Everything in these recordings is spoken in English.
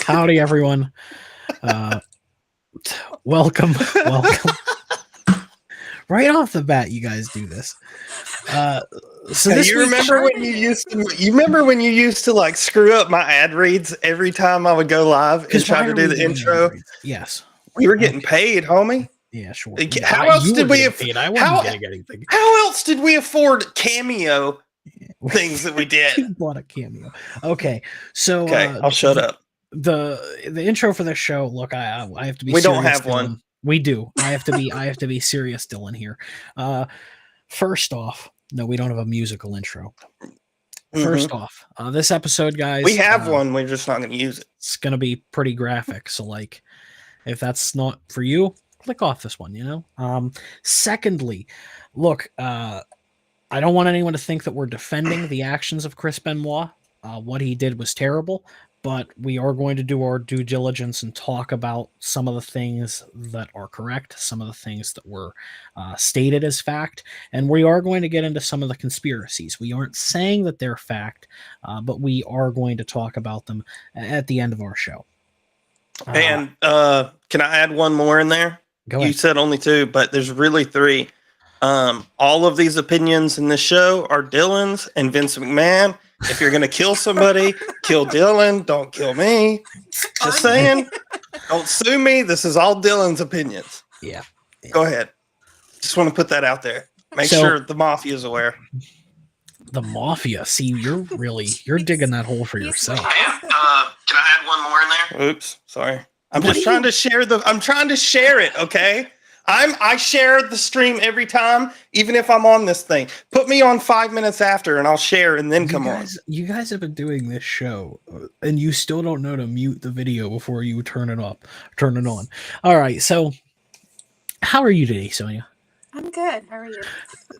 Howdy, everyone. Welcome. Right off the bat, you guys do this. So Hey, this you week, remember when you used to like screw up my ad reads every time I would go live and try to do the intro? Yes, we were getting paid, homie. Yeah, sure. How else You did were we? getting paid. I wasn't getting anything. How else did we afford cameo things that we did? You bought a cameo. Okay, so I'll shut up. The intro for this show. Look, I have to be. We serious, don't have Dylan. one. We do. I have to be serious, Dylan. Here. First off, no, we don't have a musical intro. First off, this episode, guys, we have one. We're just not going to use it. It's going to be pretty graphic. So, like, if that's not for you, click off this one. You know. Secondly, look, I don't want anyone to think that we're defending the actions of Chris Benoit. What he did was terrible, but we are going to do our due diligence and talk about some of the things that are correct, some of the things that were stated as fact, and we are going to get into some of the conspiracies. We aren't saying that they're fact, but we are going to talk about them at the end of our show. And can I add one more in there? Go ahead. You said only two, but there's really three. All of these opinions in this show are Dylan's and Vince McMahon. If you're going to kill somebody, kill Dylan. Don't kill me. Just saying. Don't sue me. This is all Dylan's opinions. Yeah. Go ahead. Just want to put that out there. Make sure the mafia is aware. The mafia. See, you're digging that hole for yourself. Can I add one more in there? Oops. Sorry. I'm trying to share it. Okay. I share the stream every time, even if I'm on this thing. Put me on 5 minutes after, and I'll share, and then come on. You guys have been doing this show, and you still don't know to mute the video before you turn it on. All right, so how are you today, Sonia? I'm good. How are you?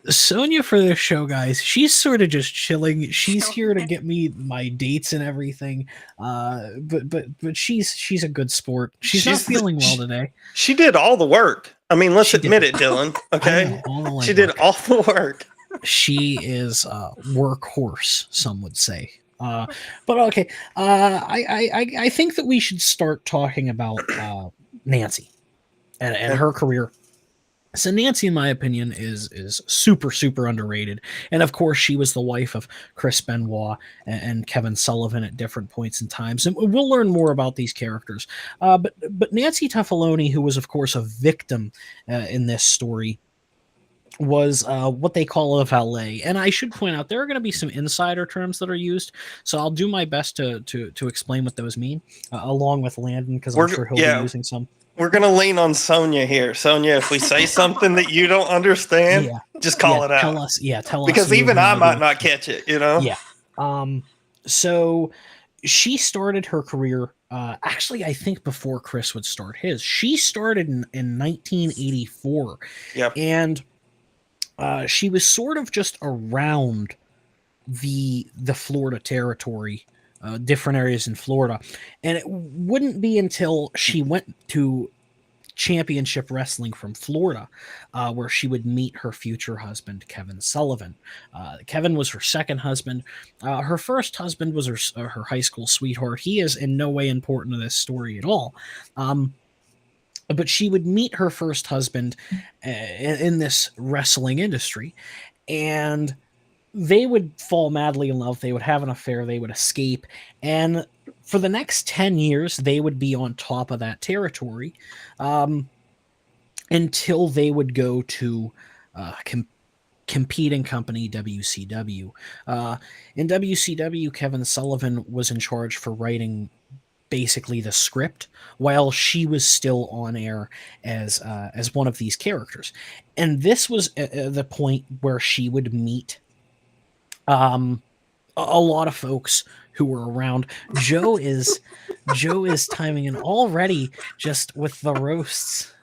Sonia, for this show, guys, she's sort of just chilling. She's here to get me my dates and everything. But she's a good sport. She's not feeling well today. She did all the work. I mean, let's admit it, Dylan. Okay, she did all the work. She is a workhorse, some would say. But okay, I think that we should start talking about Nancy and her career. So Nancy, in my opinion, is super, super underrated. And of course, she was the wife of Chris Benoit and Kevin Sullivan at different points in times. And we'll learn more about these characters. But Nancy Tefaloni, who was, of course, a victim in this story, was what they call a valet. And I should point out, there are going to be some insider terms that are used. So I'll do my best to explain what those mean, along with Landon, because I'm sure he'll be using some. We're going to lean on Sonia here. Sonia, if we say something that you don't understand, just call it out. Tell us. Because even I might not catch it, you know? Yeah. So she started her career, actually, I think before Chris would start his. She started in 1984. Yep. And she was sort of just around the Florida territory, different areas in Florida. And it wouldn't be until she went to Championship Wrestling from Florida, where she would meet her future husband, Kevin Sullivan. Kevin was her second husband. Her first husband was her high school sweetheart. He is in no way important to this story at all. But she would meet her first husband in this wrestling industry, and they would fall madly in love. They would have an affair. They would escape. And for the next 10 years, they would be on top of that territory until they would go to competing company WCW. In WCW, Kevin Sullivan was in charge for writing basically the script while she was still on air as one of these characters. And this was the point where she would meet a lot of folks who were around. Joe is timing in already just with the roasts.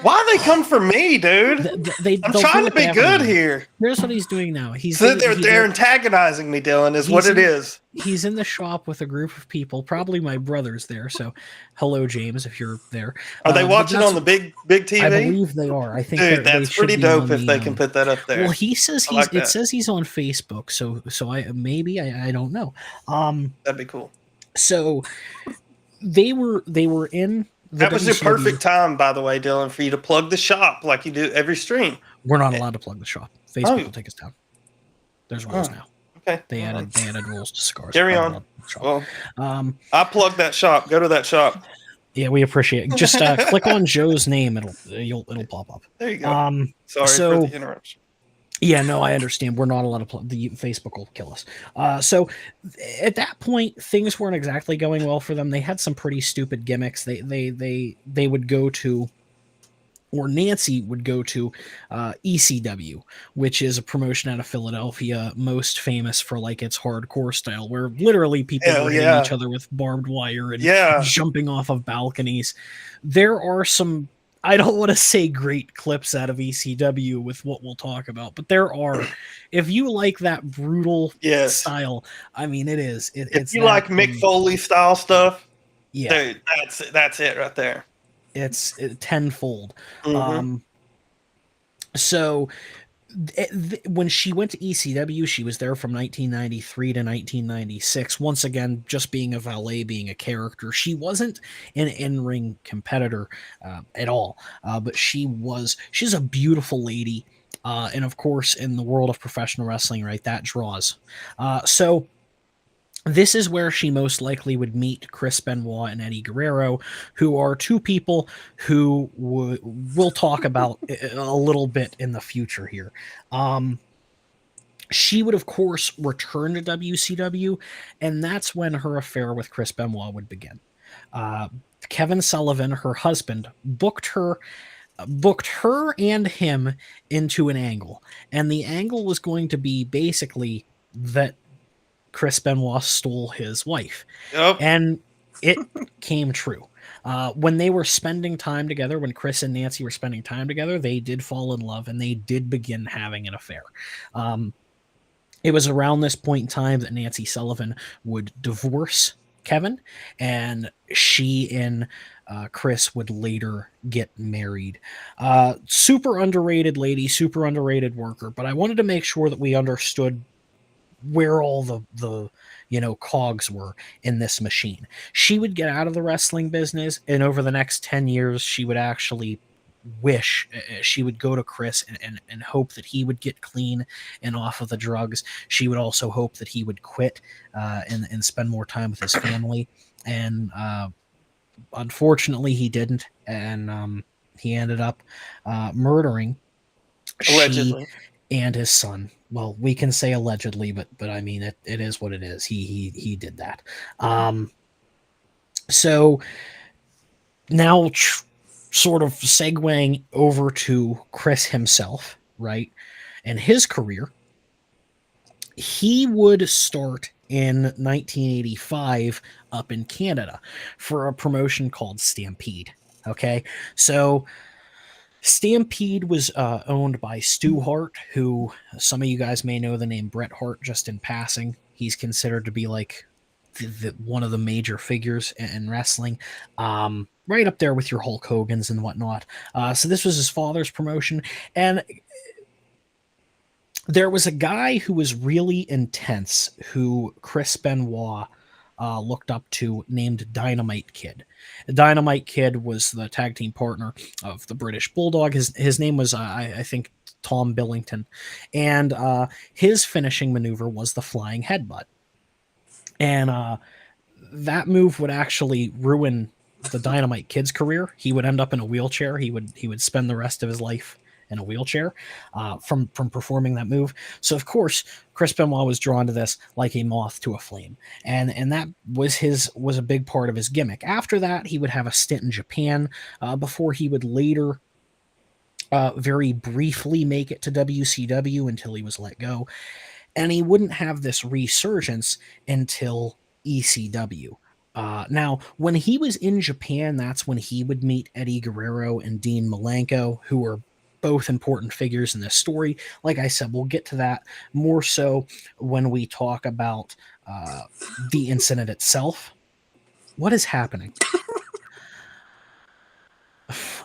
Why they come for me, dude? I'm trying to be good here. Here's what he's doing now. They're antagonizing me, Dylan, is what it is. He's in the shop with a group of people, probably my brother's there. So hello, James, if you're there. Are they watching on the big TV? I believe they are. I think that's pretty dope if they can put that up there. Well, he says it says he's on Facebook, so I don't know. That'd be cool. So they were in the That was the WCW. perfect time, by the way, Dylan, for you to plug the shop like you do every stream. We're not allowed to plug the shop. Facebook will take us down. There's rules now. Okay. They added rules to cigars. Carry on. Well, I plugged that shop. Go to that shop. Yeah, we appreciate it. Just click on Joe's name; it'll pop up. There you go. Sorry for the interruption. Yeah, no, I understand. We're not allowed to the Facebook will kill us. So at that point, things weren't exactly going well for them. They had some pretty stupid gimmicks. They would go to, or Nancy would go to, ECW, which is a promotion out of Philadelphia, most famous for like its hardcore style, where literally people were hitting each other with barbed wire and jumping off of balconies. There are some, I don't want to say great clips out of ECW with what we'll talk about, but there are. If you like that brutal style, I mean, it is. If you like Mick Foley style stuff, yeah, dude, that's it right there. It's tenfold. So when she went to ECW, she was there from 1993 to 1996. Once again, just being a valet, being a character. She wasn't an in-ring competitor at all, but she's a beautiful lady. And of course, in the world of professional wrestling, right, that draws. So this is where she most likely would meet Chris Benoit and Eddie Guerrero, who are two people who we'll talk about a little bit in the future here. She would, of course, return to WCW, and that's when her affair with Chris Benoit would begin. Kevin Sullivan, her husband, booked her and him into an angle, and the angle was going to be basically that Chris Benoit stole his wife. Yep. And it came true. When they were spending time together, when Chris and Nancy were spending time together, they did fall in love and they did begin having an affair. It was around this point in time that Nancy Sullivan would divorce Kevin, and she and Chris would later get married. Super underrated lady, super underrated worker, but I wanted to make sure that we understood where all the cogs were in this machine. She would get out of the wrestling business, and over the next 10 years, she would actually wish she would go to Chris and hope that he would get clean and off of the drugs. She would also hope that he would quit and spend more time with his family. And unfortunately, he didn't, and he ended up murdering allegedly and his son. Well, we can say allegedly, but I mean it is what it is. He did that. So now sort of segueing over to Chris himself, right? And his career. He would start in 1985 up in Canada for a promotion called Stampede. Okay. So Stampede was owned by Stu Hart, who some of you guys may know the name Bret Hart just in passing. He's considered to be like one of the major figures in wrestling, right up there with your Hulk Hogan's and whatnot. So this was his father's promotion. And there was a guy who was really intense who Chris Benoit looked up to, named Dynamite Kid. The Dynamite Kid was the tag team partner of the British Bulldog. His name was, I think, Tom Billington. And his finishing maneuver was the flying headbutt. And that move would actually ruin the Dynamite Kid's career. He would end up in a wheelchair. He would spend the rest of his life in a wheelchair from performing that move. So of course, Chris Benoit was drawn to this like a moth to a flame, and that was a big part of his gimmick. After that, he would have a stint in Japan before he would later very briefly make it to WCW until he was let go, and he wouldn't have this resurgence until ECW. Now, when he was in Japan, that's when he would meet Eddie Guerrero and Dean Malenko, who were both important figures in this story. Like I said, we'll get to that more so when we talk about the incident itself. What is happening?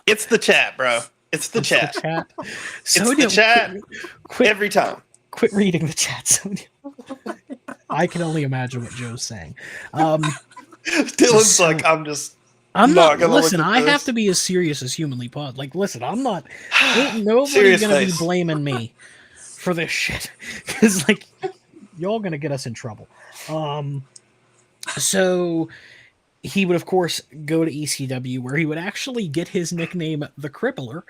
It's the chat, bro. It's the chat. So it's the chat every time. Quit reading the chat, Sonia. I can only imagine what Joe's saying. Dylan's So like, I'm just I'm not not gonna look listen, at I have this. to be as serious as humanly possible. Like, listen, I'm not ain't nobody Serious gonna be face. blaming me for this shit. Cause like y'all gonna get us in trouble. So he would of course go to ECW where he would actually get his nickname the Crippler,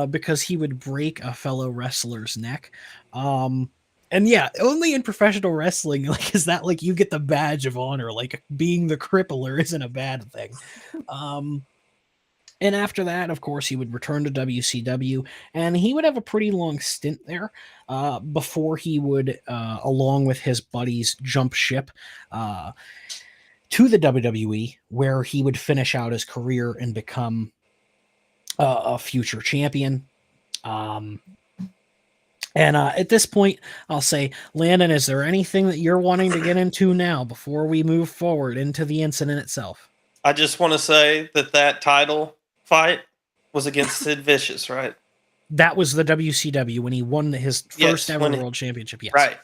because he would break a fellow wrestler's neck. And yeah, only in professional wrestling like is that like you get the badge of honor. Like being the Crippler isn't a bad thing. Um, and after that, of course, he would return to WCW, and he would have a pretty long stint there before he would, along with his buddies, jump ship uh, to the WWE, where he would finish out his career and become a future champion. Um, and at this point, I'll say, Landon, is there anything that you're wanting to get into now before we move forward into the incident itself? I just want to say that title fight was against Sid Vicious, right? That was the WCW when he won his first Yes, ever world championship. Yes. right.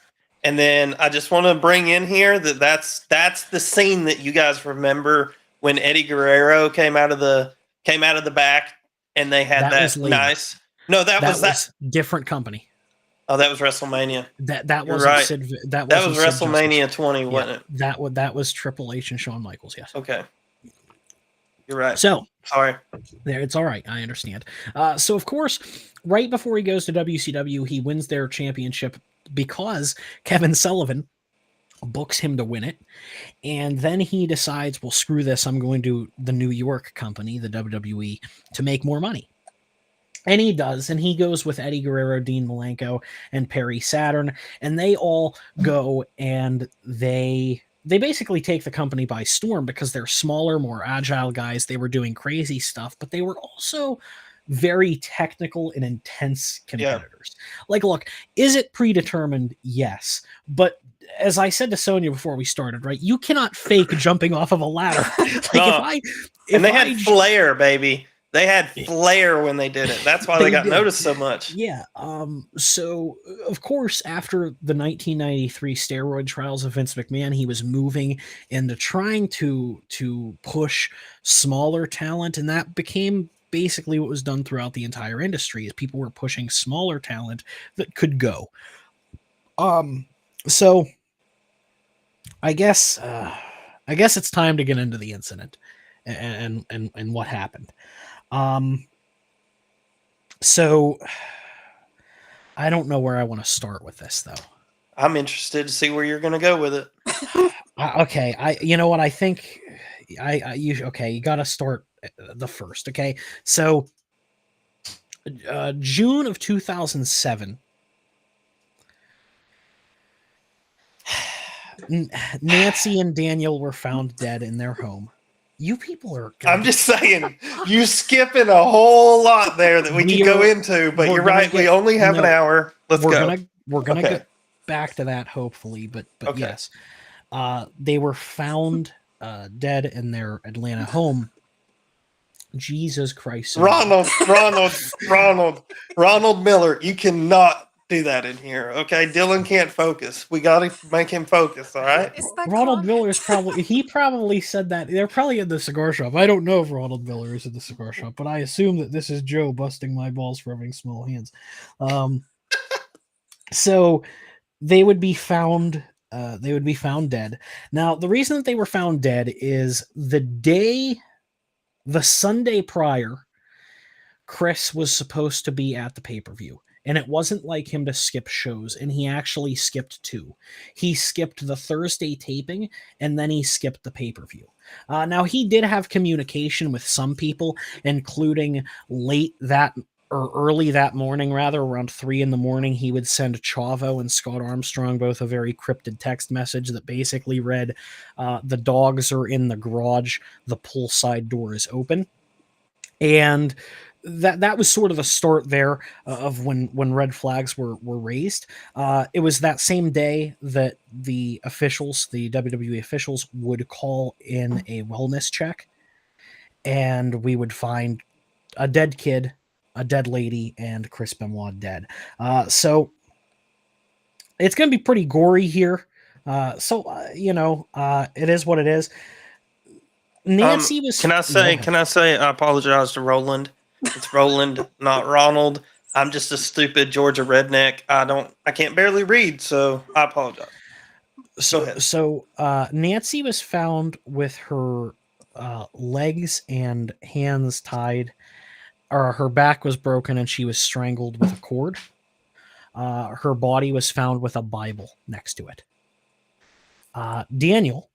And then I just want to bring in here that's the scene that you guys remember when Eddie Guerrero came out of the back and they had That was that later. nice. No, that was different company. Oh, that was WrestleMania. That You're wasn't right. Sid. That That wasn't was Sid WrestleMania Justice. 20, Yeah, wasn't it? that was Triple H and Shawn Michaels. Yes. Okay. You're right. So Sorry. there, it's all right. I understand. So of course, right before he goes to WCW, he wins their championship because Kevin Sullivan books him to win it, and then he decides, well, screw this. I'm going to the New York company, the WWE, to make more money. And he does, and he goes with Eddie Guerrero, Dean Malenko, and Perry Saturn, and they all go and they basically take the company by storm because they're smaller, more agile guys. They were doing crazy stuff, but they were also very technical and intense competitors. Like, look, is it predetermined? Yes, but as I said to Sonia before we started, right? You cannot fake jumping off of a ladder. Like and they had flair, baby. They had flair when they did it. That's why they got did. noticed so much. Yeah. So of course, after the 1993 steroid trials of Vince McMahon, he was moving into trying to push smaller talent, and that became basically what was done throughout the entire industry. Is people were pushing smaller talent that could go. So I guess it's time to get into the incident and what happened. So I don't know where I want to start with this though. I'm interested to see where you're going to go with it. Okay, you know what I think you got to start the first, okay? So June of 2007, Nancy and Daniel were found dead in their home. You people are. I'm just saying, you skipping a whole lot there that we can go into, but you're right. We only have an hour. Let's go. We're gonna get back to that hopefully, but okay. Yes, they were found dead in their Atlanta home. Jesus Christ! Ronald Miller, you cannot do that in here, okay? Dylan can't focus. We got to make him focus, all right? Ronald Miller is probably said that. They're probably in the cigar shop. I don't know if Ronald Miller is in the cigar shop, but I assume that this is Joe busting my balls for having small hands. So they would be found dead. Now, the reason that they were found dead is the Sunday prior, Chris was supposed to be at the pay-per-view. And it wasn't like him to skip shows, and he actually skipped 2. He skipped the Thursday taping, and then he skipped the pay-per-view. Now, he did have communication with some people, including early that morning, rather, around 3 a.m, he would send Chavo and Scott Armstrong both a very cryptid text message that basically read, the dogs are in the garage, the poolside door is open. And that was sort of the start there of when red flags were raised. It was that same day that the WWE officials, would call in a wellness check, and we would find a dead kid, a dead lady, and Chris Benoit dead. So it's going to be pretty gory here. It is what it is. Nancy was. Can I Go say? ahead. Can I say? I apologize to Roland. It's Roland, not Ronald. I'm just a stupid Georgia redneck. I can't barely read, so I apologize. Go ahead. Nancy was found with her legs and hands tied, or her back was broken, and she was strangled with a cord. Her body was found with a Bible next to it. Daniel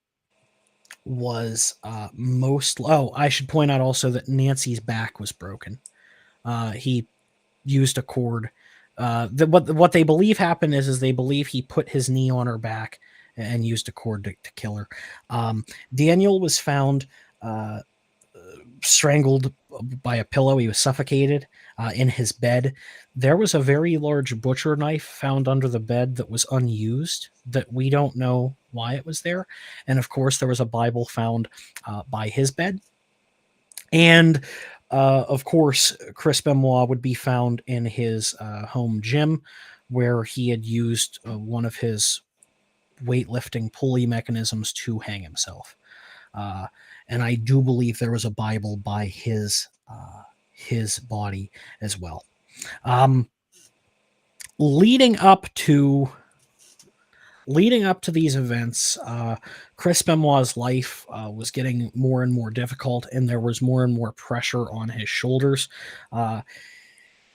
was most. Oh, I should point out also that Nancy's back was broken. He used a cord. What they believe happened is they believe he put his knee on her back and used a cord to kill her. Daniel was found strangled by a pillow. He was suffocated in his bed. There was a very large butcher knife found under the bed that was unused, that we don't know why it was there. And of course, there was a Bible found by his bed. And of course, Chris Benoit would be found in his home gym, where he had used one of his weightlifting pulley mechanisms to hang himself. And I do believe there was a Bible by his body as well. Leading up to these events, Chris Benoit's life was getting more and more difficult, and there was more and more pressure on his shoulders.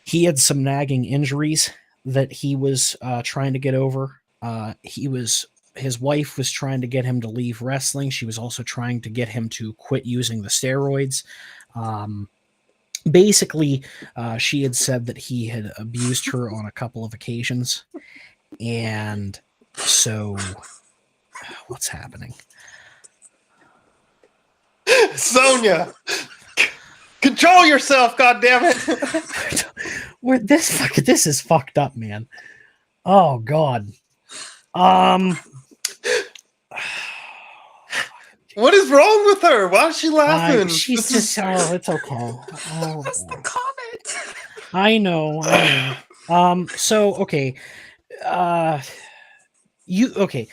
He had some nagging injuries that he was trying to get over. His wife was trying to get him to leave wrestling. She was also trying to get him to quit using the steroids. Basically, she had said that he had abused her on a couple of occasions. And so, what's happening? Sonia, control yourself, goddammit. This is fucked up, man. Oh God. What is wrong with her? Why is she laughing? She's just. Oh, it's okay. Oh, That's the comment. I know. So okay. You okay?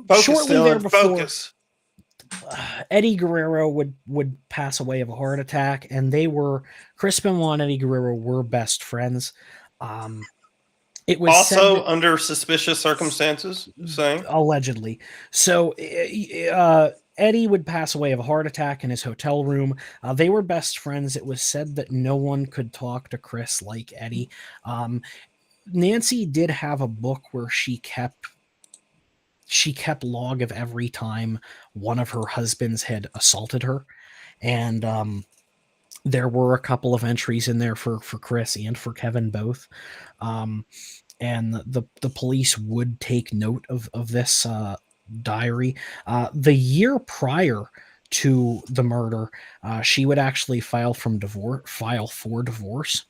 Focus, Shortly Dylan, there before, focus. Eddie Guerrero would pass away of a heart attack, and Chris Benoit and Eddie Guerrero were best friends. It was also under suspicious circumstances, saying allegedly. So Eddie would pass away of a heart attack in his hotel room. They were best friends. It was said that no one could talk to Chris like Eddie. Nancy did have a book where she kept log of every time one of her husbands had assaulted her, and there were a couple of entries in there for Chris and for Kevin both. And the police would take note of this diary. The year prior to the murder, she would actually file for divorce.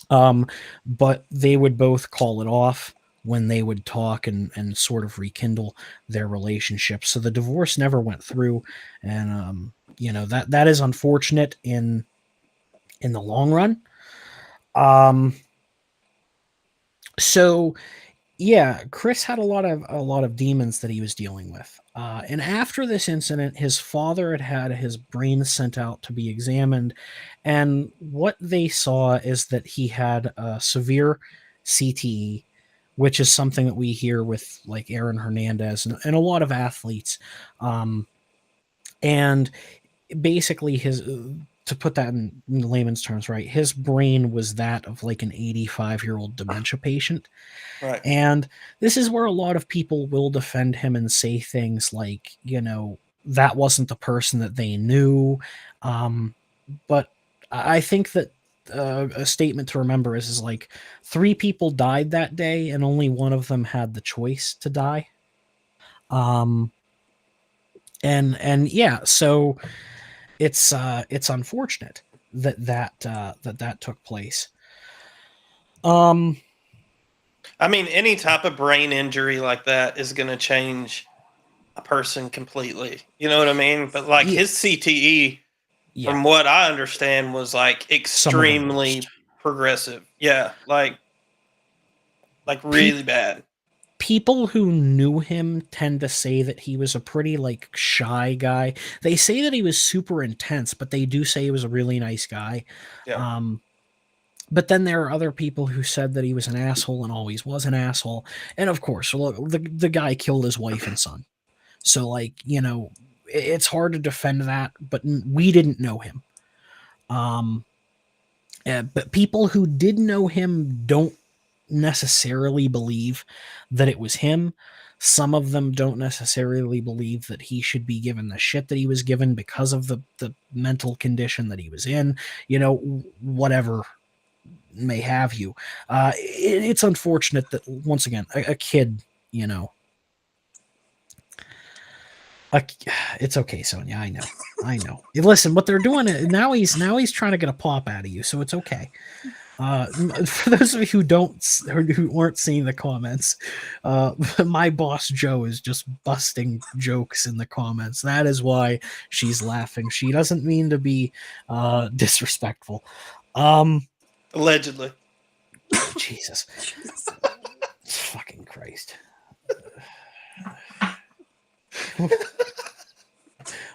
But they would both call it off when they would talk and sort of rekindle their relationship. So the divorce never went through, and that is unfortunate in the long run. So yeah, Chris had a lot of demons that he was dealing with. And after this incident, his father had his brain sent out to be examined, and what they saw is that he had a severe CTE, which is something that we hear with like Aaron Hernandez and a lot of athletes. And basically to put that in layman's terms, right, his brain was that of like an 85-year-old dementia patient. right. And this is where a lot of people will defend him and say things like, that wasn't the person that they knew. But I think that a statement to remember is like 3 people died that day and only one of them had the choice to die. And yeah, so it's unfortunate that took place. I mean, any type of brain injury like that is going to change a person completely. You know what I mean? But like his CTE, from what I understand, was like extremely progressive. Yeah, like really bad. people who knew him tend to say that he was a pretty like shy guy. They say that he was super intense, but they do say he was a really nice guy. Yeah. But then there are other people who said that he was an asshole and always was an asshole. And of course, look, the guy killed his wife and son. So, like, it's hard to defend that, but we didn't know him. But people who did know him don't necessarily believe that it was him. Some of them don't necessarily believe that he should be given the shit that he was given because of the mental condition that he was in, whatever may have you. It's unfortunate that, once again, a kid, it's okay, Sonia. I know. Listen, what they're doing now, he's trying to get a pop out of you, so it's okay. For those of you who aren't seeing the comments, my boss Joe is just busting jokes in the comments. That is why she's laughing. She doesn't mean to be disrespectful. Allegedly. Jesus. Fucking Christ.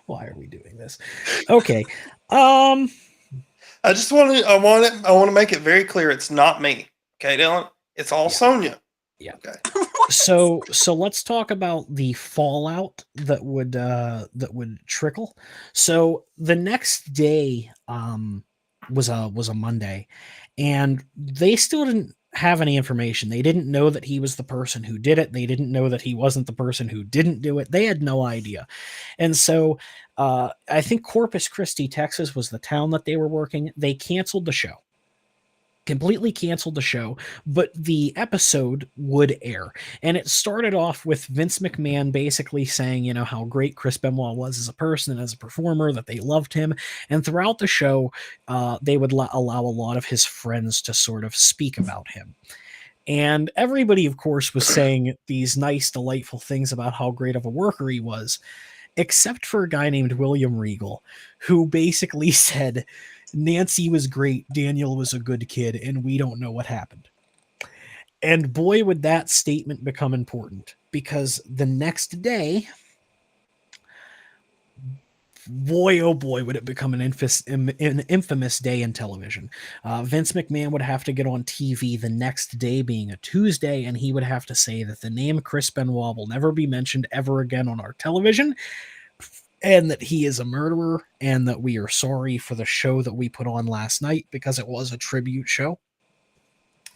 Why are we doing this? Okay. I want to make it very clear it's not me. Okay, Dylan? It's all Sonia. Yeah. Okay. So let's talk about the fallout that would trickle. So the next day was a Monday, and they still didn't have any information. They didn't know that he was the person who did it. They didn't know that he wasn't the person who didn't do it. They had no idea. And so I think Corpus Christi, Texas was the town that they were working. They canceled the show. Completely canceled the show, but the episode would air. And it started off with Vince McMahon basically saying, how great Chris Benoit was as a person and as a performer, that they loved him. And throughout the show, they would allow a lot of his friends to sort of speak about him. And everybody, of course, was saying these nice, delightful things about how great of a worker he was, except for a guy named William Regal, who basically said, Nancy was great, Daniel was a good kid, and we don't know what happened. And boy, would that statement become important, because the next day, boy, oh boy, would it become an infamous day in television. Vince McMahon would have to get on TV the next day, being a Tuesday, and he would have to say that the name Chris Benoit will never be mentioned ever again on our television, and that he is a murderer, and that we are sorry for the show that we put on last night, because it was a tribute show.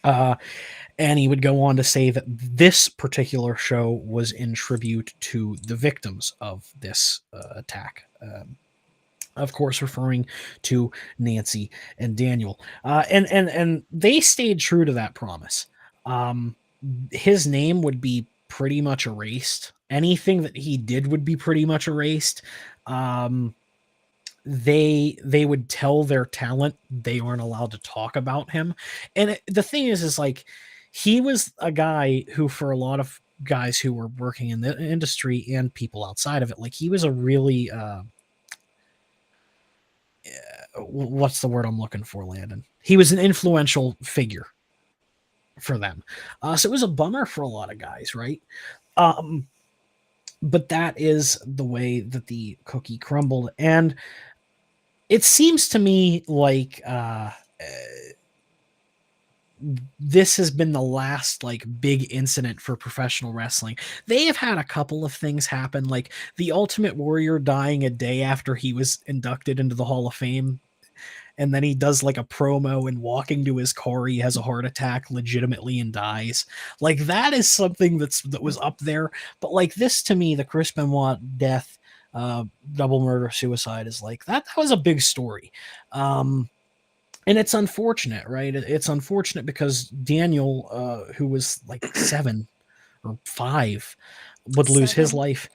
And he would go on to say that this particular show was in tribute to the victims of this attack. Of course, referring to Nancy and Daniel. And they stayed true to that promise. His name would be pretty much erased. Anything that he did would be pretty much erased. They would tell their talent they weren't allowed to talk about him. And the thing is like, he was a guy who, for a lot of guys who were working in the industry and people outside of it, like, he was a really what's the word I'm looking for, Landon? He was an influential figure for them. So it was a bummer for a lot of guys, right? But that is the way that the cookie crumbled. And it seems to me like this has been the last like big incident for professional wrestling. They have had a couple of things happen, like the Ultimate Warrior dying a day after he was inducted into the Hall of Fame. And then he does like a promo, and walking to his car, he has a heart attack legitimately and dies. Like, that is something that was up there. But like this, to me, the Chris Benoit death, double murder, suicide, is like that was a big story. And it's unfortunate, right? It's unfortunate because Daniel, who was like 7 or 5, would lose his life.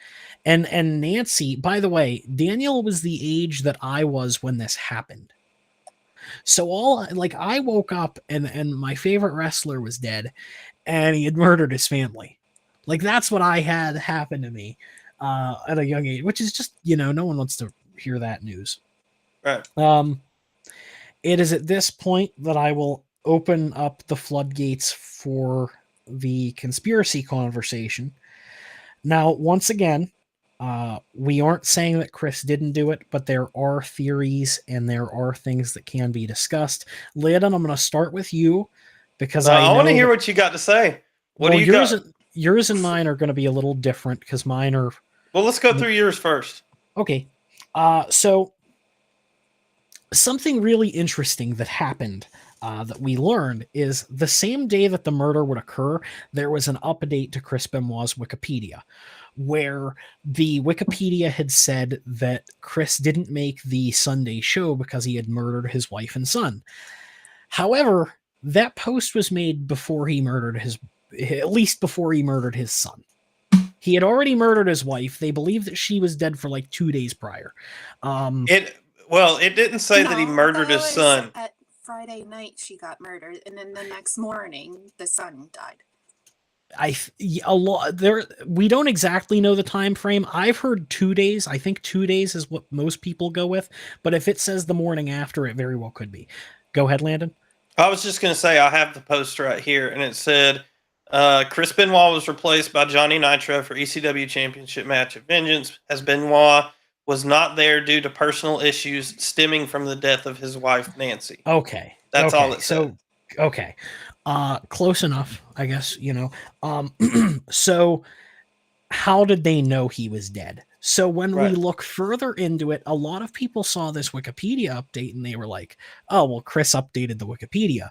And Nancy, by the way, Daniel was the age that I was when this happened. So I woke up and my favorite wrestler was dead, and he had murdered his family. Like, that's what I had happen to me at a young age, which is just, no one wants to hear that news. Right. It is at this point that I will open up the floodgates for the conspiracy conversation. Now, once again, we aren't saying that Chris didn't do it, but there are theories and there are things that can be discussed. Landon, I'm going to start with you because No, I I want to know hear that, what you got to say. What do well, you got? yours and mine are going to be a little different because mine are Well, let's go through yours first. okay. So something really interesting that happened that we learned is the same day that the murder would occur, there was an update to Chris Benoit's Wikipedia, where the Wikipedia had said that Chris didn't make the Sunday show because he had murdered his wife and son. However, that post was made before he murdered at least before he murdered his son. He had already murdered his wife. They believe that she was dead for like 2 days prior. It didn't say that he No, I murdered thought it his was son. at Friday night she got murdered, and then the next morning the son died. A lot there. We don't exactly know the time frame. I've heard 2 days. I think 2 days is what most people go with. But if it says the morning after, it very well could be. Go ahead, Landon. I was just going to say I have the post right here, and it said Chris Benoit was replaced by Johnny Nitro for ECW Championship match of Vengeance, as Benoit was not there due to personal issues stemming from the death of his wife Nancy. Okay, That's okay. all it said. Okay, close enough, I guess. So how did they know he was dead? So when we look further into it, a lot of people saw this Wikipedia update and they were like, oh, well, Chris updated the Wikipedia,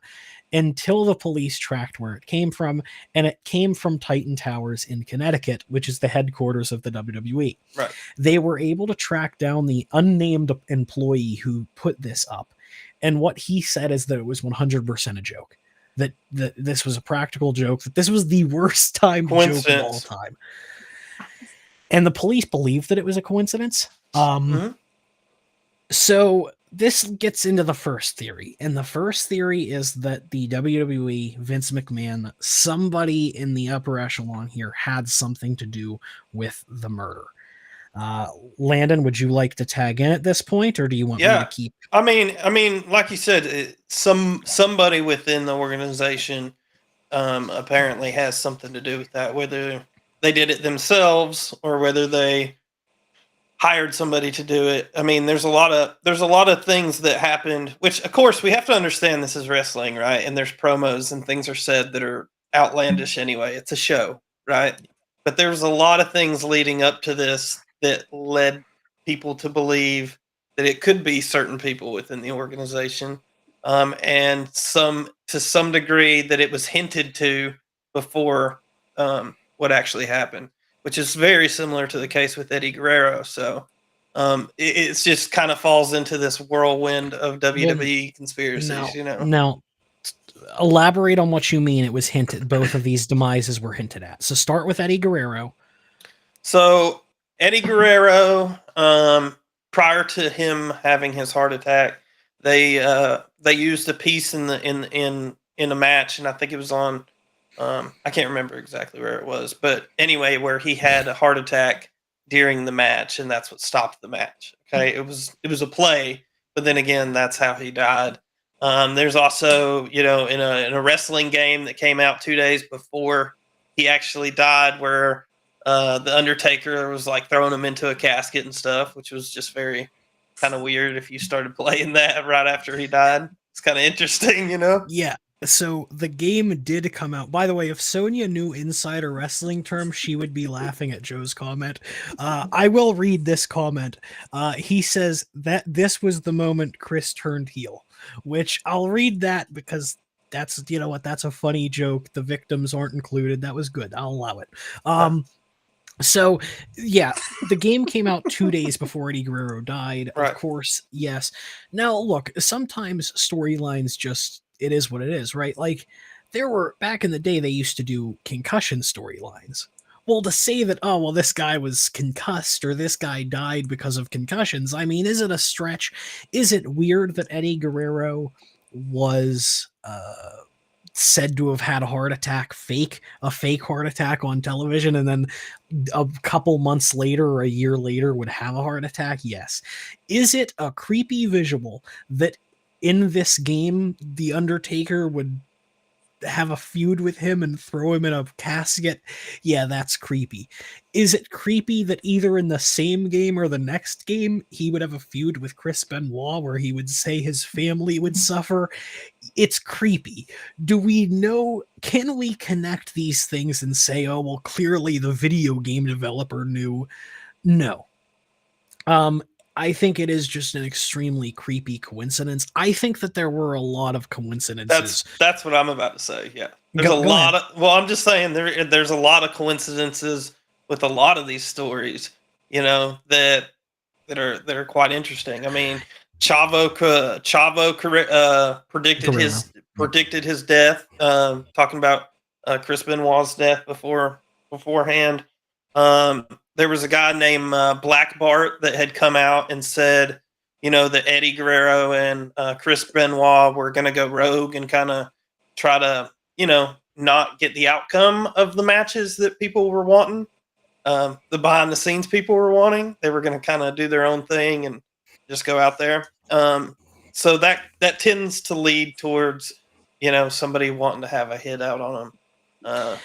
until the police tracked where it came from. And it came from Titan Towers in Connecticut, which is the headquarters of the WWE. Right. They were able to track down the unnamed employee who put this up. And what he said is that it was 100% a joke. That this was a practical joke, that this was the worst time joke of all time. And the police believed that it was a coincidence. So this gets into the first theory. And the first theory is that the WWE, Vince McMahon, somebody in the upper echelon here had something to do with the murder. Landon, would you like to tag in at this point, or do you want me to keep? I mean, like you said, somebody within the organization apparently has something to do with that, whether they did it themselves or whether they hired somebody to do it. I mean, there's a lot of things that happened, which of course we have to understand this is wrestling, right? And there's promos and things are said that are outlandish anyway. It's a show, right? But there was a lot of things leading up to this that led people to believe that it could be certain people within the organization. And to some degree that it was hinted to before what actually happened, which is very similar to the case with Eddie Guerrero. So it's just kind of falls into this whirlwind of WWE conspiracies, Now, elaborate on what you mean. It was hinted. Both of these demises were hinted at. So start with Eddie Guerrero. So Eddie Guerrero, prior to him having his heart attack, they used a piece in a match, and I think it was on. I can't remember exactly where it was, but anyway, where he had a heart attack during the match, and that's what stopped the match. Okay, it was a play, but then again, that's how he died. There's also, in a wrestling game that came out 2 days before he actually died, where the Undertaker was like throwing him into a casket and stuff, which was just very kind of weird if you started playing that right after he died. It's kind of interesting, Yeah. So the game did come out. By the way, if Sonia knew insider wrestling terms, she would be laughing at Joe's comment. I will read this comment. He says that this was the moment Chris turned heel, which I'll read that because that's, that's a funny joke. The victims aren't included. That was good. I'll allow it. So, yeah, the game came out 2 days before Eddie Guerrero died. Right. Of course, yes. Now, look, sometimes storylines just, it is what it is, right? Like, there were, back in the day, they used to do concussion storylines. Well, to say that, oh, well, this guy was concussed or this guy died because of concussions, I mean, is it a stretch? Is it weird that Eddie Guerrero was said to have had a heart attack, a fake heart attack on television, and then a couple months later or a year later would have a heart attack? Yes. Is it a creepy visual that in this game, The Undertaker would have a feud with him and throw him in a casket, yeah, that's creepy. Is it creepy that either in the same game or the next game he would have a feud with Chris Benoit where he would say his family would suffer? It's creepy. Do we know, can we connect these things and say, oh, well, clearly the video game developer knew? No. Um, I think it is just an extremely creepy coincidence. I think that there were a lot of coincidences. That's what I'm about to say. Yeah, there's a Go lot ahead. of. Well, I'm just saying there's a lot of coincidences with a lot of these stories. That are quite interesting. I mean, Chavo predicted Guerrero. his Yep. death. Talking about Chris Benoit's death beforehand. There was a guy named Black Bart that had come out and said, that Eddie Guerrero and Chris Benoit were going to go rogue and kind of try to, not get the outcome of the matches that people were wanting. The behind the scenes people were wanting. They were going to kind of do their own thing and just go out there. So that tends to lead towards, somebody wanting to have a hit out on them.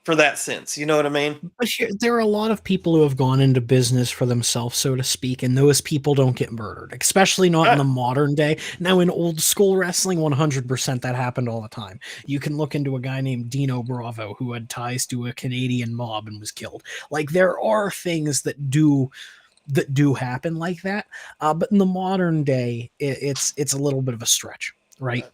For that sense, you know what I mean? But there are a lot of people who have gone into business for themselves, so to speak, and those people don't get murdered, especially not in the modern day. Now, in old school wrestling, 100% that happened all the time. You can look into a guy named Dino Bravo who had ties to a Canadian mob and was killed. Like, there are things that do happen like that, but in the modern day, it's a little bit of a stretch, right?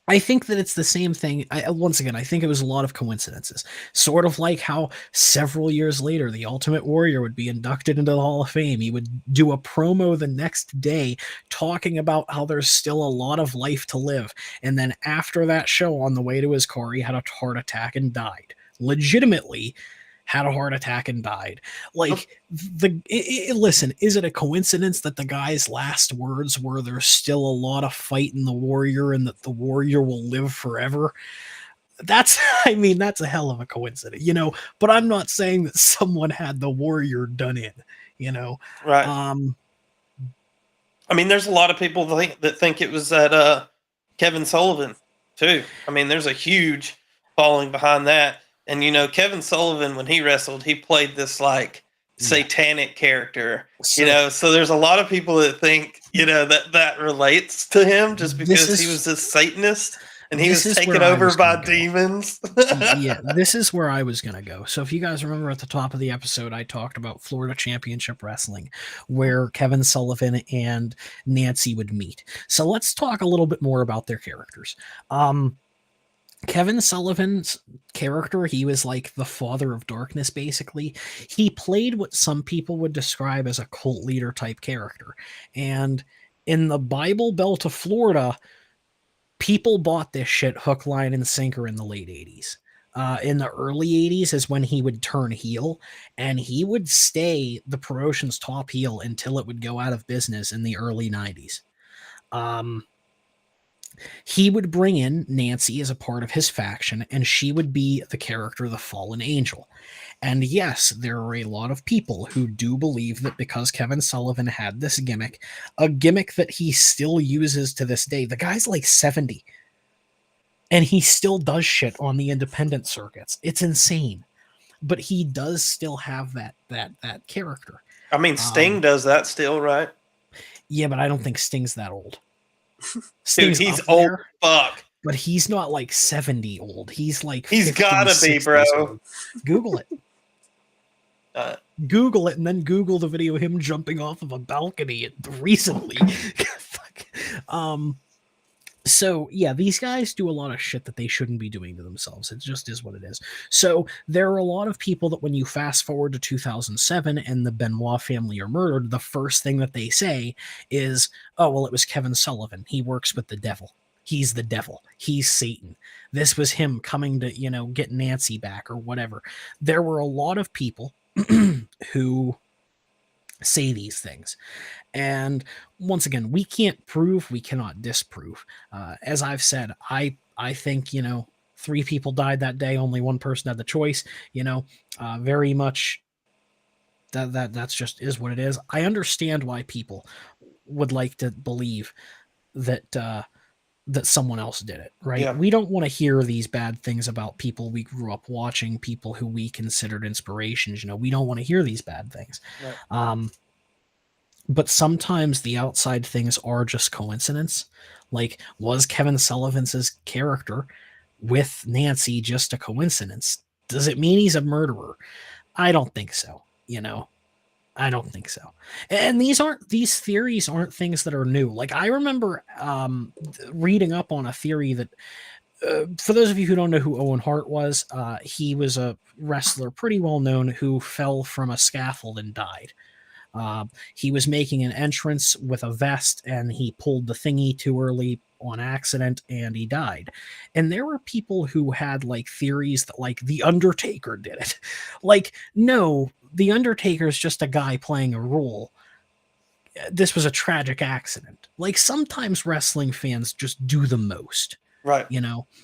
I think that it's the same thing. Once again, I think it was a lot of coincidences. Sort of like how several years later, the Ultimate Warrior would be inducted into the Hall of Fame. He would do a promo the next day talking about how there's still a lot of life to live. And then after that show, on the way to his car, he had a heart attack and died. Legitimately had a heart attack and died. Like, listen, is it a coincidence that the guy's last words were there's still a lot of fight in the Warrior and that the Warrior will live forever? That's that's a hell of a coincidence, but I'm not saying that someone had the Warrior done in, Right. I mean, there's a lot of people that think it was that Kevin Sullivan too. I mean, there's a huge following behind that. And Kevin Sullivan, when he wrestled, he played this like satanic character. So there's a lot of people that think that relates to him just because he was a Satanist and he was taken over by demons. Yeah, this is where I was going to go. So if you guys remember at the top of the episode, I talked about Florida Championship Wrestling, where Kevin Sullivan and Nancy would meet. So let's talk a little bit more about their characters. Kevin Sullivan's character, he was like the father of darkness, basically. He played what some people would describe as a cult leader type character. And in the Bible Belt of Florida, people bought this shit hook, line, and sinker in the late 80s. In the early 80s is when he would turn heel, and he would stay the promotion's top heel until it would go out of business in the early 90s. He would bring in Nancy as a part of his faction, and she would be the character, the fallen angel. And yes, there are a lot of people who do believe that because Kevin Sullivan had this gimmick, a gimmick that he still uses to this day, the guy's like 70, and he still does shit on the independent circuits. It's insane. But he does still have that character. I mean, Sting does that still, right? Yeah, but I don't think Sting's that old. Dude, he's old fuck. But he's not like 70 old. He's like he's gotta be, bro. Old. Google it. Google it and then Google the video of him jumping off of a balcony recently. So yeah, these guys do a lot of shit that they shouldn't be doing to themselves. It just is what it is. So there are a lot of people that when you fast forward to 2007 and the Benoit family are murdered, the first thing that they say is, oh, well, it was Kevin Sullivan. He works with the devil. He's the devil. He's Satan. This was him coming to, get Nancy back or whatever. There were a lot of people who say these things. And once again, we can't prove, we cannot disprove. As I've said, I think, 3 people died that day. Only one person had the choice, very much that's just is what it is. I understand why people would like to believe that that someone else did it, right? Yeah. We don't want to hear these bad things about people we grew up watching, people who we considered inspirations. We don't want to hear these bad things. Right. But sometimes the outside things are just coincidence. Like, was Kevin Sullivan's character with Nancy just a coincidence? Does it mean he's a murderer? I don't think so. I don't think so. And these theories aren't things that are new. Like, I remember reading up on a theory that, for those of you who don't know who Owen Hart was, he was a wrestler pretty well known who fell from a scaffold and died. He was making an entrance with a vest and he pulled the thingy too early on accident and he died. And there were people who had like theories that like the Undertaker did it. Like, no, the Undertaker's just a guy playing a role. This was a tragic accident. Like, sometimes wrestling fans just do the most. Right.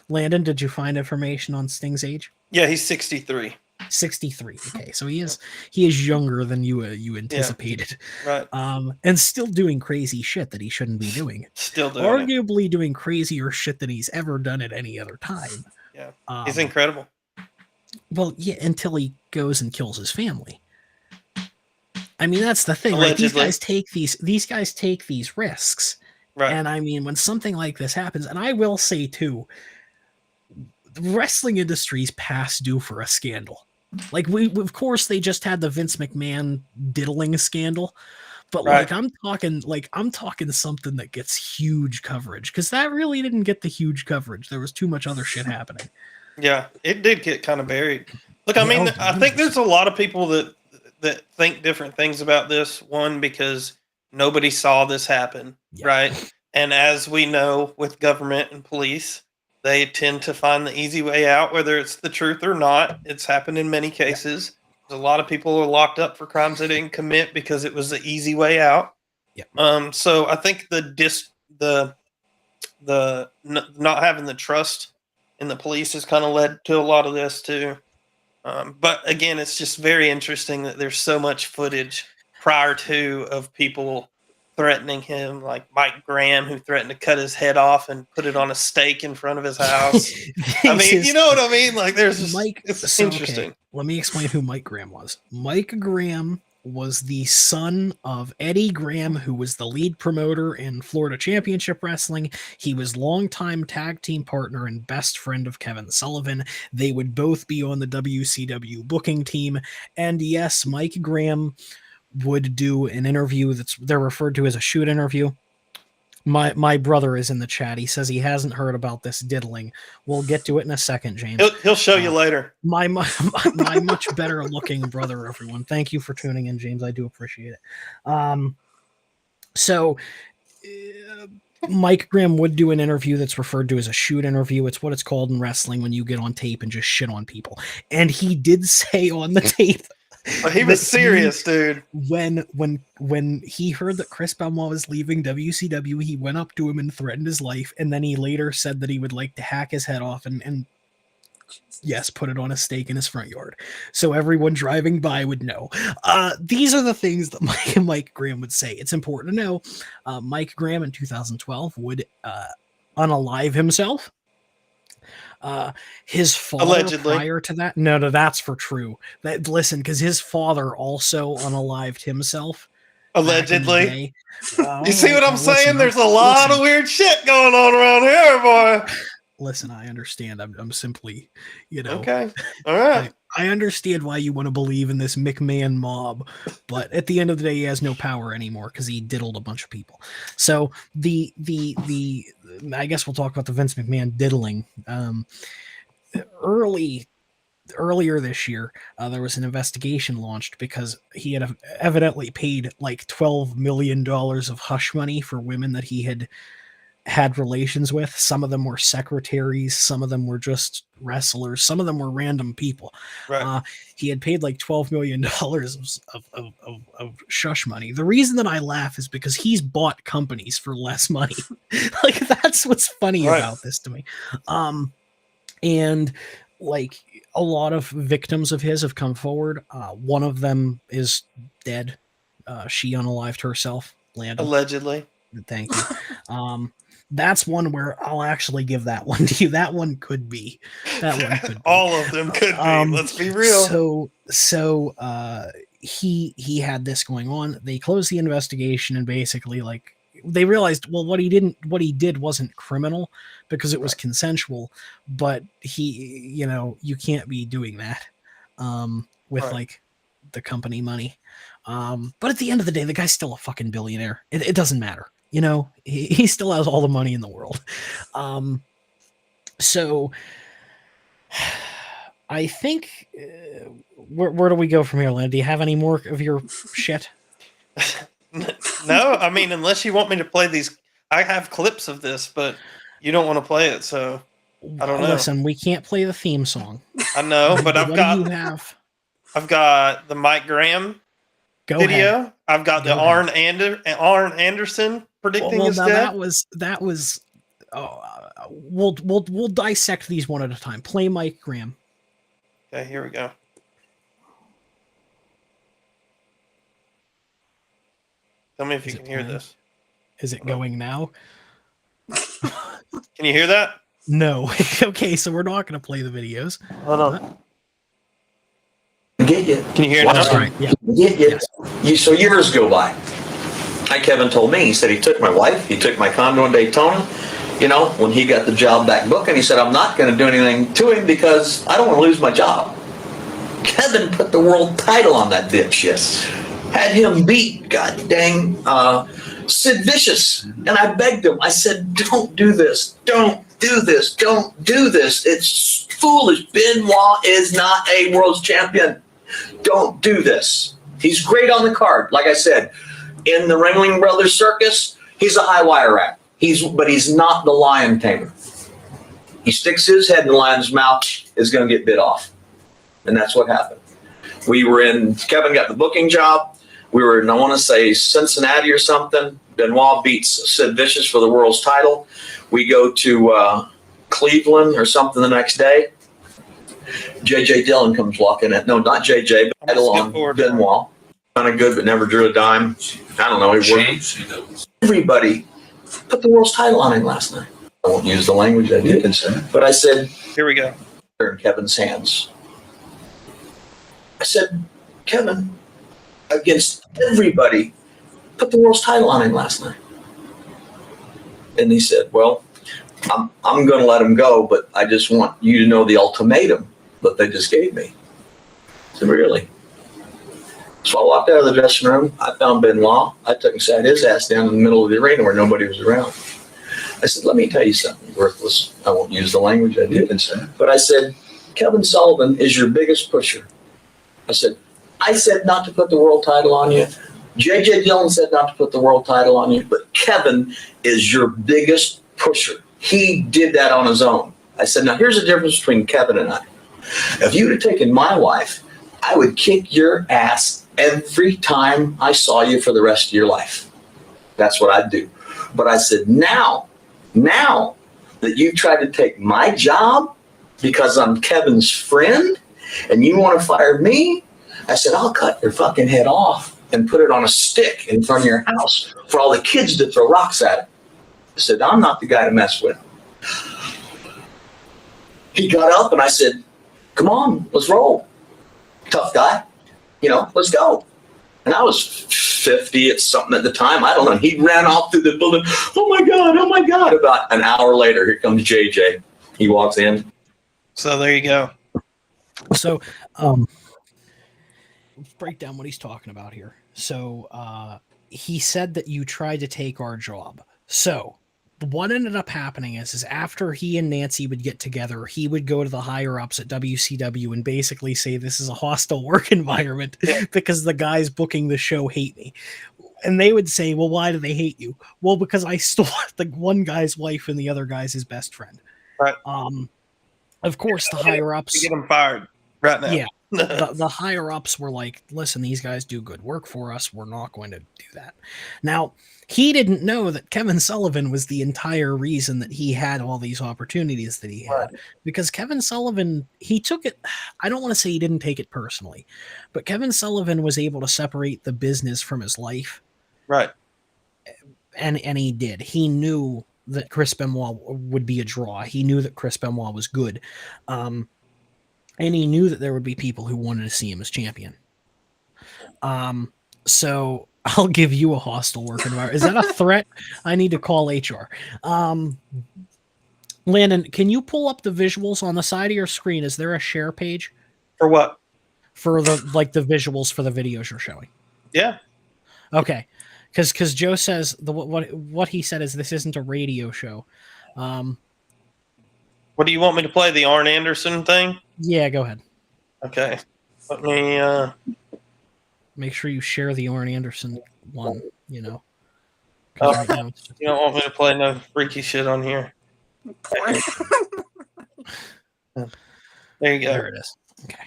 Landon, did you find information on Sting's age? Yeah, he's 63. 63. Okay, so he is younger than you anticipated. Yeah. Right. And still doing crazy shit that he shouldn't be doing. Still doing arguably doing crazier shit than he's ever done at any other time. Yeah. He's incredible. Well, yeah, until he goes and kills his family. I mean, that's the thing, Allegedly. right? These guys take these risks. Right. And I mean, when something like this happens, and I will say too, the wrestling industry's past due for a scandal. Like, of course, they just had the Vince McMahon diddling scandal, but right. I'm talking something that gets huge coverage, because that really didn't get the huge coverage. There was too much other shit happening. Yeah, it did get kind of buried. Look, I mean, I think there's a lot of people that think different things about this. One, because nobody saw this happen, right? And as we know, with government and police, they tend to find the easy way out, whether it's the truth or not. It's happened in many cases. A lot of people are locked up for crimes they didn't commit because it was the easy way out. Yeah. So I think the not having the trust in the police has kind of led to a lot of this too. But again, it's just very interesting that there's so much footage prior to of people threatening him, like Mike Graham, who threatened to cut his head off and put it on a stake in front of his house. I mean, you know what I mean? Like, there's just, it's interesting. Okay. Let me explain who Mike Graham was. Mike Graham was the son of Eddie Graham, who was the lead promoter in Florida Championship Wrestling. He was longtime tag team partner and best friend of Kevin Sullivan. They would both be on the WCW booking team. And yes, Mike Graham would do an interview they're referred to as a shoot interview. My brother is in the chat. He says he hasn't heard about this diddling. We'll get to it in a second, James. He'll show you later. My much better looking brother, everyone. Thank you for tuning in, James. I do appreciate it. So Mike Graham would do an interview that's referred to as a shoot interview. It's what it's called in wrestling when you get on tape and just shit on people. And he did say on the tape, he was serious, dude. When he heard that Chris Benoit was leaving WCW, he went up to him and threatened his life, and then he later said that he would like to hack his head off and yes, put it on a stake in his front yard, so everyone driving by would know. These are the things that Mike Graham would say. It's important to know. Mike Graham in 2012 would unalive himself. His father, allegedly, prior to that, no, that's for true. Listen, because his father also unalived himself. Allegedly. You see what I'm saying? There's a lot of weird shit going on around here, boy. Listen, I understand. I'm simply, Okay. All right. I understand why you want to believe in this McMahon mob, but at the end of the day, he has no power anymore because he diddled a bunch of people. So I guess we'll talk about the Vince McMahon diddling. Earlier this year, there was an investigation launched because he had evidently paid like $12 million of hush money for women that he had relations with. Some of them were secretaries, some of them were just wrestlers, some of them were random people. Right. He had paid like $12 million of shush money. The reason that I laugh is because he's bought companies for less money. Like, that's what's funny about this to me. And like, a lot of victims of his have come forward. One of them is dead. She unalived herself. Landon. Allegedly. Thank you. That's one where I'll actually give that one to you. That one could be. That one could be. All of them could be. Let's be real. He had this going on. They closed the investigation and basically like they realized, well, what he did wasn't criminal because it was consensual, but you can't be doing that with like the company money. But at the end of the day, the guy's still a fucking billionaire. It doesn't matter. He still has all the money in the world. So I think where do we go from here, Lynn? Do you have any more of your shit? No, I mean, unless you want me to play these, I have clips of this, but you don't want to play it, so I don't know. Listen, we can't play the theme song. I know, but What do you have? I've got the Mike Graham video. Ahead. I've got the Arn Anderson predicting his death. That was. We'll dissect these one at a time. Play Mike Graham. Okay, here we go. Tell me if you can hear this. Is it going now? Can you hear that? No. Okay, so we're not going to play the videos. Hold on. Get you. Can you hear it now? Right. Yeah. Get you. So years go by. Kevin told me, he said he took my wife, he took my condo in Daytona. When he got the job back booking, he said, I'm not going to do anything to him because I don't want to lose my job. Kevin put the world title on that dipshit. Had him beat, god dang, Sid Vicious. And I begged him. I said, don't do this. Don't do this. Don't do this. It's foolish. Benoit is not a world champion. Don't do this. He's great on the card. Like I said, in the Ringling Brothers circus, he's a high wire rat. But he's not the lion tamer. He sticks his head in the lion's mouth, is going to get bit off. And that's what happened. Kevin got the booking job. We were in, I want to say, Cincinnati or something. Benoit beats Sid Vicious for the world's title. We go to Cleveland or something the next day. J.J. Dillon comes walking in. No, not J.J., but title on Benoit. Kind of good, but never drew a dime. I don't know. He worked. Everybody put the world's title on him last night. I won't use the language I did, but I said, here we go. In Kevin's hands. I said, Kevin, against everybody, put the world's title on him last night. And he said, well, I'm going to let him go, but I just want you to know the ultimatum that they just gave me. I said, really? So I walked out of the dressing room. I found Benoit. I took and sat his ass down in the middle of the arena where nobody was around. I said, let me tell you something, worthless. I won't use the language I did. But I said, Kevin Sullivan is your biggest pusher. I said not to put the world title on you. J.J. Dillon said not to put the world title on you. But Kevin is your biggest pusher. He did that on his own. I said, now here's the difference between Kevin and I. If you would have taken my wife, I would kick your ass every time I saw you for the rest of your life. That's what I'd do. But I said, now that you tried to take my job because I'm Kevin's friend and you want to fire me, I said, I'll cut your fucking head off and put it on a stick in front of your house for all the kids to throw rocks at it. I said, I'm not the guy to mess with. He got up and I said, come on, let's roll. Tough guy, let's go. And I was 50 at something at the time. I don't know. He ran off through the building. Oh my God. About an hour later, here comes JJ. He walks in. So there you go. So, break down what he's talking about here. So, he said that you tried to take our job. So, what ended up happening is after he and Nancy would get together, he would go to the higher ups at WCW and basically say this is a hostile work environment because the guys booking the show hate me. And they would say, well, why do they hate you? Well, because I stole the one guy's wife and the other guy's his best friend. Right. Of course, the higher ups get him fired right now. Yeah. The higher ups were like, listen, these guys do good work for us. We're not going to do that. Now, he didn't know that Kevin Sullivan was the entire reason that he had all these opportunities that he had. Right. Because Kevin Sullivan, he took it, I don't want to say he didn't take it personally, but Kevin Sullivan was able to separate the business from his life. Right. And he did. He knew that Chris Benoit would be a draw. He knew that Chris Benoit was good. And he knew that there would be people who wanted to see him as champion. So I'll give you a hostile work environment. Is that a threat? I need to call HR. Landon, can you pull up the visuals on the side of your screen? Is there a share page For what? for the visuals for the videos you're showing? Yeah. Okay, because Joe says what he said is this isn't a radio show. What do you want me to play? The Arn Anderson thing? Yeah, go ahead. Okay. Let me. Make sure you share the Arn Anderson one. You know. Oh, Right now it's just, you don't want me to play no freaky shit on here. Poor. There you go. there it is. Okay.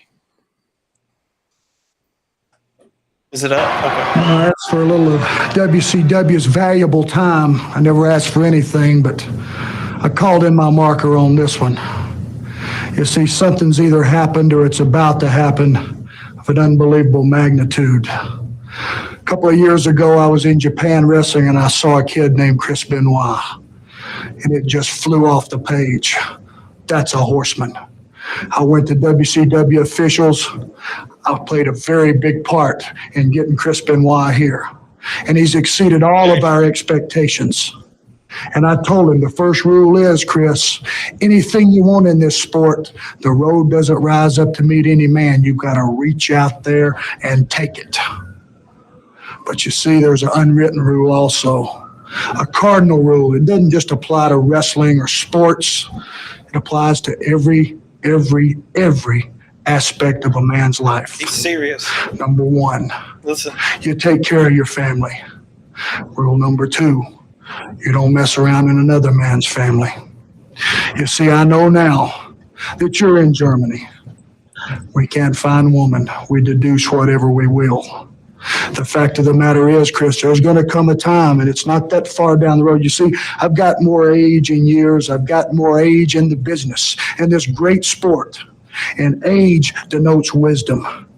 Is it up? Okay. I asked for a little of WCW's valuable time. I never asked for anything, but I called in my marker on this one. You see, something's either happened or it's about to happen of an unbelievable magnitude. A couple of years ago, I was in Japan wrestling and I saw a kid named Chris Benoit, and it just flew off the page. That's a horseman. I went to WCW officials. I played a very big part in getting Chris Benoit here, and he's exceeded all of our expectations. And I told him the first rule is, Chris, anything you want in this sport, the road doesn't rise up to meet any man. You've got to reach out there and take it. But you see, there's an unwritten rule also, a cardinal rule. It doesn't just apply to wrestling or sports. It applies to every aspect of a man's life. He's serious. Number one, Listen. you take care of your family. Rule number two, you don't mess around in another man's family. You see, I know now that you're in Germany. We can't find woman. We deduce whatever we will. The fact of the matter is, Chris, there's going to come a time, and it's not that far down the road. You see, I've got more age in years. I've got more age in the business, in this great sport. And age denotes wisdom.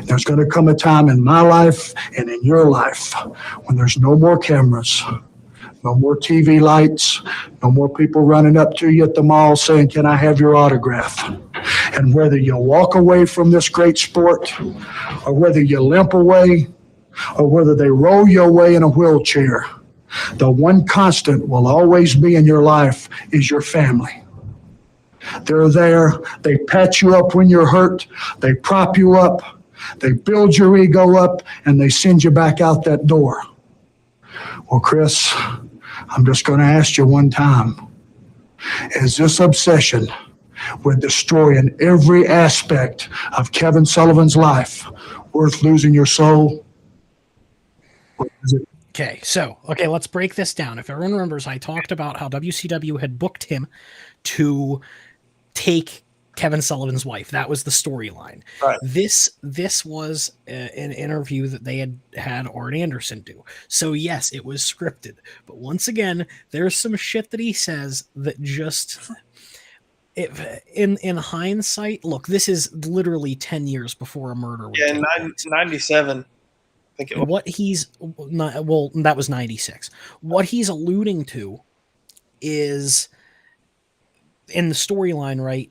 There's going to come a time in my life and in your life when there's no more cameras, no more TV lights, no more people running up to you at the mall saying, "Can I have your autograph?" And whether you walk away from this great sport, or whether you limp away, or whether they roll you away in a wheelchair, the one constant will always be in your life is your family. They're there. They pat you up when you're hurt. They prop you up. They build your ego up, and they send you back out that door. Well, Chris, I'm just going to ask you one time. Is this obsession with destroying every aspect of Kevin Sullivan's life worth losing your soul? Or is it? Okay, let's break this down. If everyone remembers, I talked about how WCW had booked him to take Kevin Sullivan's wife. That was the storyline. Right. This was an interview that they had Arn Anderson do. So yes, it was scripted. But once again, there's some shit that he says that just... in hindsight, look, this is literally 10 years before a murder. Yeah, 97. I think it was. What he's not, well, that was 96. What he's alluding to is in the storyline, right?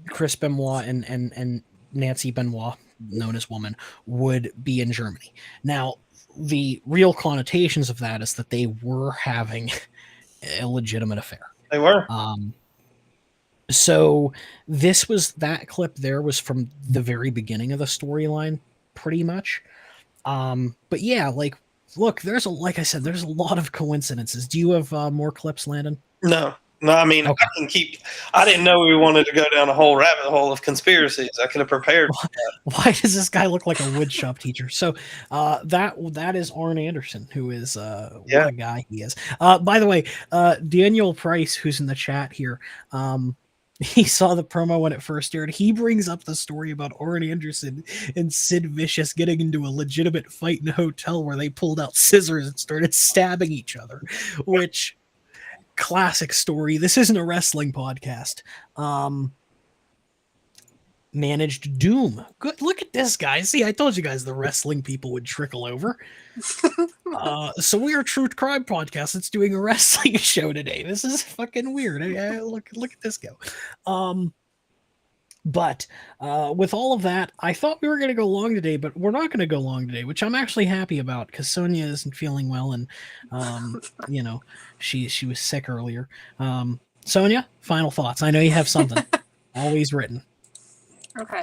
Chris Benoit and Nancy Benoit, known as Woman, would be in Germany. Now, the real connotations of that is that they were having a legitimate affair. They were. So that clip there was from the very beginning of the storyline, pretty much. But yeah, look, like I said, there's a lot of coincidences. Do you have more clips, Landon? No, I mean, Okay. I didn't know we wanted to go down a whole rabbit hole of conspiracies. I could have prepared for that. Why does this guy look like a woodshop teacher? So that is Arn Anderson, who is what a guy he is. By the way, Daniel Price, who's in the chat here, he saw the promo when it first aired. He brings up the story about Arn Anderson and Sid Vicious getting into a legitimate fight in a hotel where they pulled out scissors and started stabbing each other, which classic story. This isn't a wrestling podcast. managed Doom. Good. Look at this, guys. See, I told you guys the wrestling people would trickle over. So we are True Crime Podcast. It's doing a wrestling show today. This is fucking weird. Look at this go. But with all of that, I thought we were going to go long today, but we're not going to go long today, which I'm actually happy about because Sonia isn't feeling well, and you know, she was sick earlier. Sonia, final thoughts. I know you have something always written. Okay.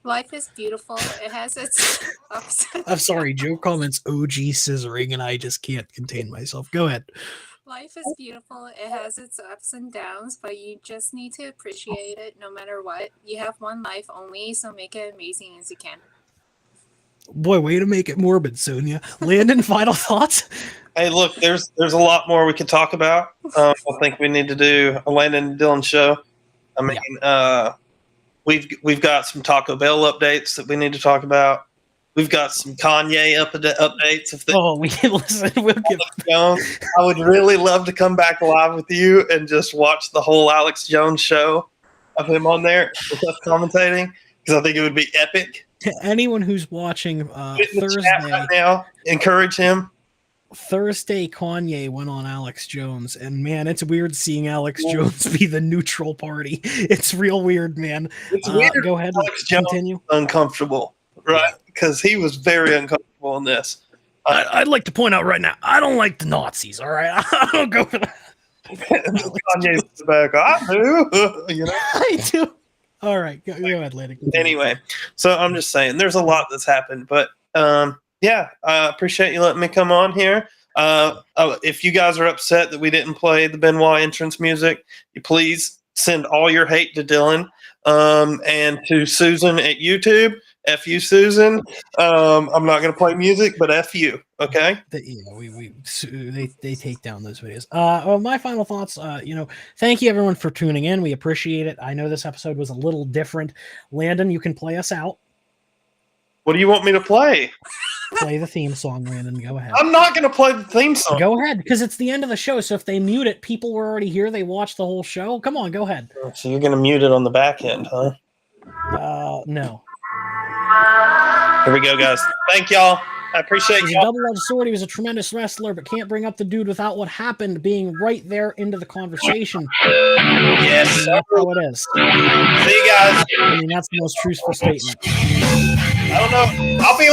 Life is beautiful. It has its ups. I'm sorry, Joe comments OG scissoring, and I just can't contain myself. Go ahead. Life is beautiful. It has its ups and downs, but you just need to appreciate it no matter what. You have one life only, so make it amazing as you can. Boy, way to make it morbid, Sonia. Landon, final thoughts? Hey, look, there's a lot more we could talk about. I think we need to do a Landon and Dylan show. I mean, we've got some Taco Bell updates that we need to talk about. We've got some Kanye updates. We can listen. We'll give. I would really love to come back live with you and just watch the whole Alex Jones show of him on there with us commentating, because I think it would be epic. To anyone who's watching Thursday right now, encourage him. Thursday, Kanye went on Alex Jones, and man, it's weird seeing Alex Jones be the neutral party. It's real weird, man. It's weird. Go ahead, Alex Jones continue. Uncomfortable, right? Because he was very uncomfortable in this. I'd like to point out right now, I don't like the Nazis. All right, I don't go for that. Kanye's back. I do. You know, I do. All right, go ahead, Landon. Anyway, so I'm just saying, there's a lot that's happened, but yeah, I appreciate you letting me come on here. If you guys are upset that we didn't play the Benoit entrance music, you please send all your hate to Dylan and to Susan at YouTube. F you, Susan. I'm not going to play music, but F you. Okay. They take down those videos. My final thoughts. Thank you everyone for tuning in. We appreciate it. I know this episode was a little different. Landon, you can play us out. What do you want me to play? Play the theme song, Landon. Go ahead. I'm not going to play the theme song. Go ahead, because it's the end of the show. So if they mute it, people were already here. They watched the whole show. Come on, go ahead. So you're going to mute it on the back end, huh? No. Here we go, guys. Thank y'all. I appreciate He's y'all. a double-edged sword. He was a tremendous wrestler, but can't bring up the dude without what happened being right there into the conversation. Yes. That's how it is. See you guys. I mean, that's the most truthful statement. I don't know. I'll be